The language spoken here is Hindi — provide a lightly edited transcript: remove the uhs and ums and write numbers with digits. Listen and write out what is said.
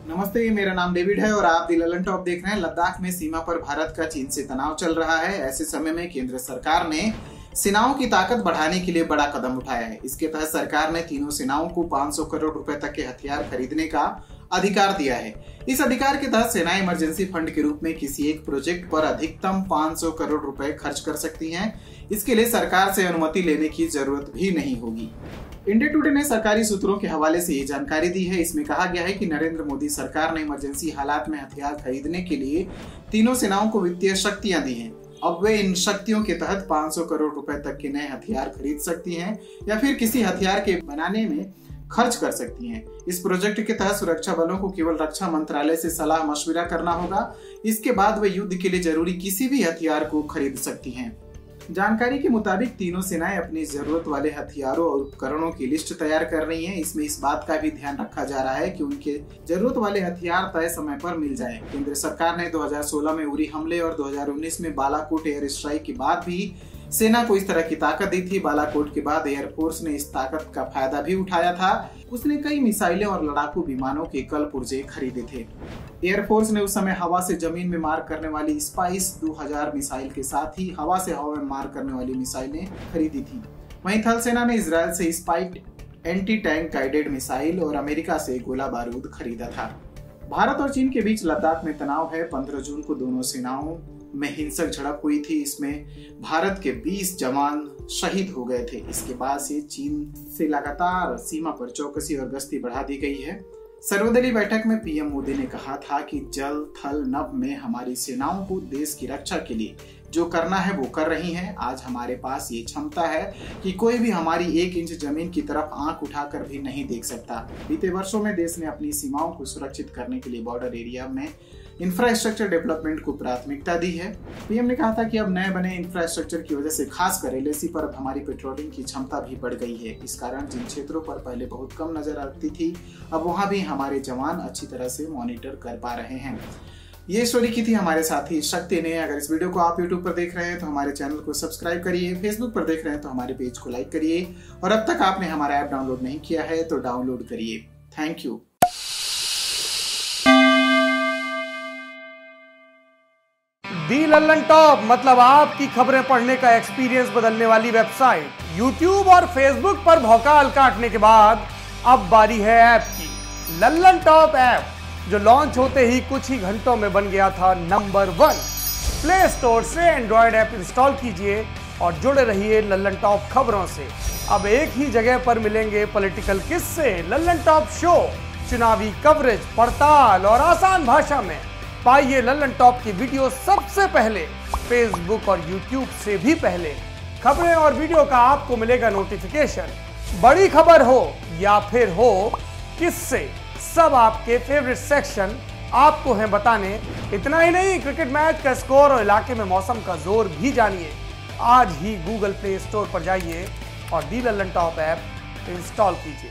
नमस्ते, मेरा नाम डेविड है और आप दी ललन टॉप देख रहे हैं। लद्दाख में सीमा पर भारत का चीन से तनाव चल रहा है। ऐसे समय में केंद्र सरकार ने सेनाओं की ताकत बढ़ाने के लिए बड़ा कदम उठाया है। इसके तहत सरकार ने तीनों सेनाओं को 500 करोड़ रुपए तक के हथियार खरीदने का अधिकार दिया है। इस अधिकार के तहत सेनाएं इमरजेंसी फंड के रूप में किसी एक प्रोजेक्ट पर अधिकतम 500 करोड़ रुपए खर्च कर सकती हैं। इसके लिए सरकार से अनुमति लेने की जरूरत भी नहीं होगी। इंडिया टुडे ने सरकारी सूत्रों के हवाले से ये जानकारी दी है। इसमें कहा गया है कि नरेंद्र मोदी सरकार ने इमरजेंसी हालात में हथियार खरीदने के लिए तीनों सेनाओं को वित्तीय शक्तियां दी हैं। अब वे इन शक्तियों के तहत 500 करोड़ रुपए तक के नए हथियार खरीद सकती हैं या फिर किसी हथियार के बनाने में खर्च कर सकती हैं। इस प्रोजेक्ट के तहत सुरक्षा बलों को केवल रक्षा मंत्रालय से सलाह मशविरा करना होगा। इसके बाद वे युद्ध के लिए जरूरी किसी भी हथियार को खरीद सकती हैं। जानकारी के मुताबिक तीनों सेनाएं अपनी जरूरत वाले हथियारों और उपकरणों की लिस्ट तैयार कर रही हैं। इसमें इस बात का भी ध्यान रखा जा रहा है कि उनके जरूरत वाले हथियार तय समय पर मिल जाएं। केंद्र सरकार ने 2016 में उरी हमले और 2019 में बालाकोट एयर स्ट्राइक के बाद भी सेना को इस तरह की ताकत दी थी। बालाकोट के बाद एयरफोर्स ने इस ताकत का फायदा भी उठाया था। उसने कई मिसाइलें और लड़ाकू विमानों के कल पुर्जे खरीदे थे। एयरफोर्स ने उस समय हवा से जमीन में मार करने वाली स्पाइस 2000 मिसाइल के साथ ही हवा से हवा में मार करने वाली मिसाइलें खरीदी थी। वहीं थल सेना ने इजरायल से spiked anti tank guided missile और अमेरिका से गोला बारूद खरीदा था। भारत और चीन के बीच लद्दाख में तनाव है। 15 जून को दोनों सेनाओं में हिंसक झड़प हुई थी। इसमें भारत के 20 जवान शहीद हो गए थे। इसके बाद से चीन से लगातार सीमा पर चौकसी और गश्ती बढ़ा दी गई है। सर्वदलीय बैठक में पीएम मोदी ने कहा था कि जल थल नभ में हमारी सेनाओं को देश की रक्षा के लिए जो करना है वो कर रही हैं। आज हमारे पास ये क्षमता है कि कोई भी हमारी 1 इंच जमीन की तरफ आंख उठाकर भी नहीं देख सकता। बीते वर्षों में देश ने अपनी सीमाओं को सुरक्षित करने के लिए बॉर्डर एरिया में इंफ्रास्ट्रक्चर डेवलपमेंट को प्राथमिकता दी है। पीएम ने कहा था कि अब नए बने इंफ्रास्ट्रक्चर की वजह से खासकर एलएसी पर अब हमारी पेट्रोलिंग की क्षमता भी बढ़ गई है। इस कारण जिन क्षेत्रों पर पहले बहुत कम नजर आती थी, अब वहां भी हमारे जवान अच्छी तरह से मॉनिटर कर पा रहे हैं। ये स्टोरी की थी हमारे साथी शक्ति ने। अगर इस वीडियो को आप यूट्यूब पर देख रहे हैं तो हमारे चैनल को सब्सक्राइब करिए, फेसबुक पर देख रहे हैं तो हमारे पेज को लाइक करिए और अब तक आपने हमारा ऐप डाउनलोड नहीं किया है तो डाउनलोड करिए। Thank you. The Lalan top मतलब आपकी खबरें पढ़ने का एक्सपीरियंस बदलने वाली वेबसाइट। यूट्यूब और फेसबुक पर भौकाल काटने के बाद अब बारी है ऐप की। ललन टॉप ऐप जो लॉन्च होते ही कुछ ही घंटों में बन गया था नंबर 1। प्ले स्टोर से एंड्रॉयड ऐप इंस्टॉल कीजिए और जुड़े रहिए ललन टॉप खबरों से। अब एक ही जगह पर मिलेंगे पॉलिटिकल किस्से, ललन टॉप शो, चुनावी कवरेज, पड़ताल और आसान भाषा में। पाइए ललन टॉप की वीडियो सबसे पहले, फेसबुक और यूट्यूब से भी पहले। खबरें और वीडियो का आपको मिलेगा नोटिफिकेशन। बड़ी खबर हो या फिर हो किससे, सब आपके फेवरेट सेक्शन आपको हैं बताने। इतना ही नहीं, क्रिकेट मैच का स्कोर और इलाके में मौसम का जोर भी जानिए। आज ही गूगल प्ले स्टोर पर जाइए और दी ललन टॉप ऐप इंस्टॉल कीजिए।